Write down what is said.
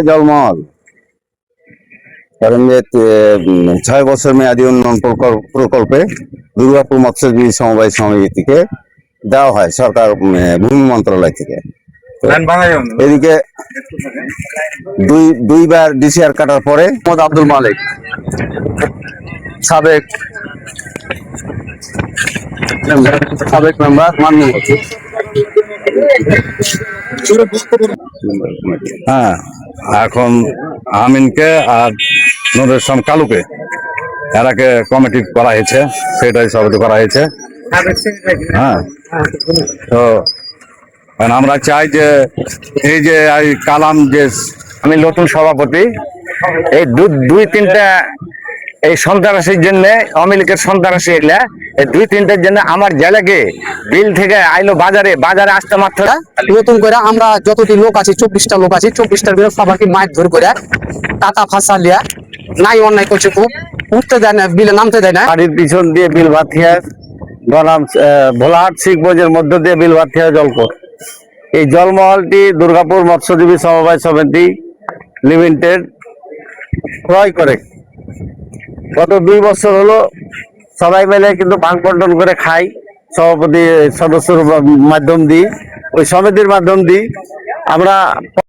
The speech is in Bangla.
জলমহল কারণ যে ৬ বছর মেয়াদী উন্নয়ন প্রকল্পে দুর্গাপুর মৎস্যজীবী সমবায় সমিতিকে দেওয়া হয় সরকার ভূমি মন্ত্রণালয় থেকে। এদিকে দুইবার ডিসিআর কাটার পরে আব্দুল মালিক সাবেক মেম্বার মাননীয়। হ্যাঁ, এখন আমিনকে আর নুরুল ইসলাম কালুকে এরাকে কমিটি করা হয়েছে, সেটাই সভাপতি করা হয়েছে। হ্যাঁ, তো আমরা চাই যে এই যে কালাম যে আমি নতুন সভাপতি, এই দুই তিনটা এই সন্ত্রাসীর জন্য, আওয়ামী লীগের সন্ত্রাসী এগুলা, এই দুই তিনটার জন্য আমার জেলাকে বিল থেকে আইলো বাজারে আসতে মাত্র নতুন করে আমরা যতটি লোক আছি 24টা লোক আছি, 24টার ভিতরে সবাইকে মাইক ধরে করে টাকা ফাঁসা লিয়া নাই অন্যায় করছে, খুব উঠতে দেয় না, বিলে নামতে দেয় না। বাড়ির পিছন দিয়ে বিল ভাতিয়া বনাম ভোলাহাট শিখবজের মধ্য দিয়ে বিল ভাতিয়া জলপথ। এই জলমহলটি দুর্গাপুর মৎস্যজীবী সমবায় সমিতি লিমিটেড ক্রয় করে। গত 2 বছর হলো সবাই মিলে কিন্তু ভাগ বন্টন করে খাই, সভাপতি সদস্যর মাধ্যম দিই, ওই সমিতির মাধ্যম দিই আমরা।